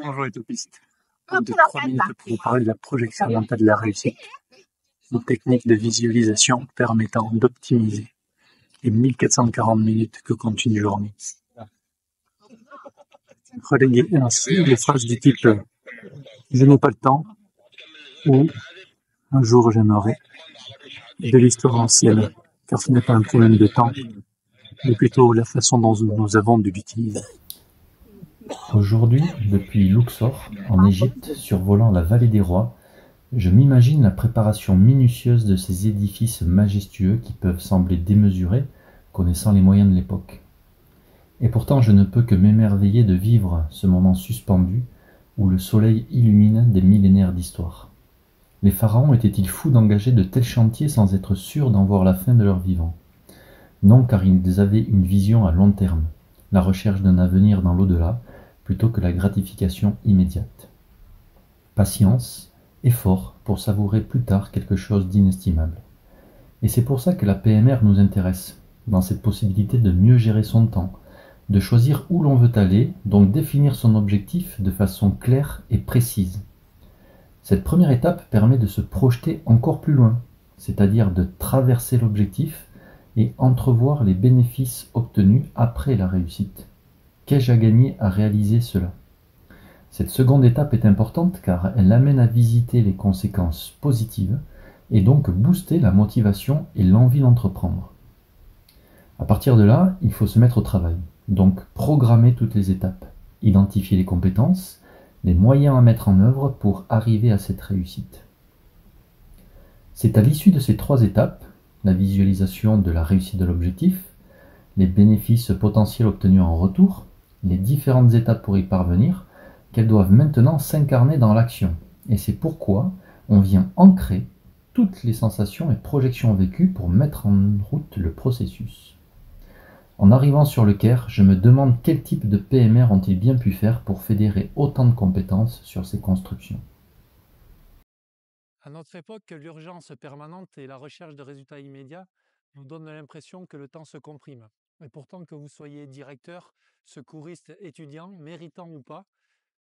Bonjour utopiste. Au bout de 3 minutes pour vous parler de la projection mentale de la réussite, une technique de visualisation permettant d'optimiser les 1440 minutes que compte une journée. Reléguez ainsi les phrases du type je n'ai pas le temps ou un jour j'aimerais de l'histoire ancienne, car ce n'est pas un problème de temps, mais plutôt la façon dont nous avons de l'utiliser. Aujourd'hui, depuis Luxor, en Égypte, survolant la vallée des rois, je m'imagine la préparation minutieuse de ces édifices majestueux qui peuvent sembler démesurés, connaissant les moyens de l'époque. Et pourtant je ne peux que m'émerveiller de vivre ce moment suspendu où le soleil illumine des millénaires d'histoire. Les pharaons étaient-ils fous d'engager de tels chantiers sans être sûrs d'en voir la fin de leur vivant? Non, car ils avaient une vision à long terme, la recherche d'un avenir dans l'au-delà, plutôt que la gratification immédiate. Patience, effort pour savourer plus tard quelque chose d'inestimable. Et c'est pour ça que la PMR nous intéresse, dans cette possibilité de mieux gérer son temps, de choisir où l'on veut aller, donc définir son objectif de façon claire et précise. Cette première étape permet de se projeter encore plus loin, c'est-à-dire de traverser l'objectif et entrevoir les bénéfices obtenus après la réussite. Qu'ai-je à gagner à réaliser cela? Cette seconde étape est importante car elle amène à visiter les conséquences positives et donc booster la motivation et l'envie d'entreprendre. À partir de là, il faut se mettre au travail, donc programmer toutes les étapes, identifier les compétences, les moyens à mettre en œuvre pour arriver à cette réussite. C'est à l'issue de ces 3 étapes, la visualisation de la réussite de l'objectif, les bénéfices potentiels obtenus en retour, les différentes étapes pour y parvenir, qu'elles doivent maintenant s'incarner dans l'action. Et c'est pourquoi on vient ancrer toutes les sensations et projections vécues pour mettre en route le processus. En arrivant sur le Caire, je me demande quel type de PMR ont-ils bien pu faire pour fédérer autant de compétences sur ces constructions. À notre époque, l'urgence permanente et la recherche de résultats immédiats nous donnent l'impression que le temps se comprime. Et pourtant, que vous soyez directeur, secouriste, étudiant, méritant ou pas,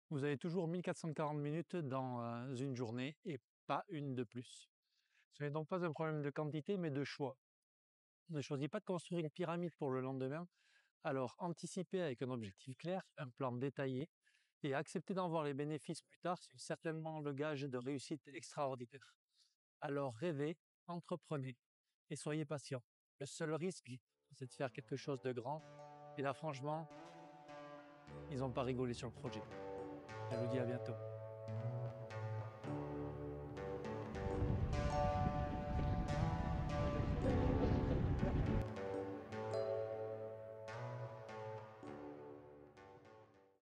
vous avez toujours 1440 minutes dans une journée et pas une de plus. Ce n'est donc pas un problème de quantité, mais de choix. Ne choisissez pas de construire une pyramide pour le lendemain, alors anticipez avec un objectif clair, un plan détaillé, et accepter d'en voir les bénéfices plus tard, c'est certainement le gage de réussite extraordinaire. Alors rêvez, entreprenez et soyez patient. Le seul risque, c'est de faire quelque chose de grand. Et là, franchement, ils n'ont pas rigolé sur le projet. Je vous dis à bientôt.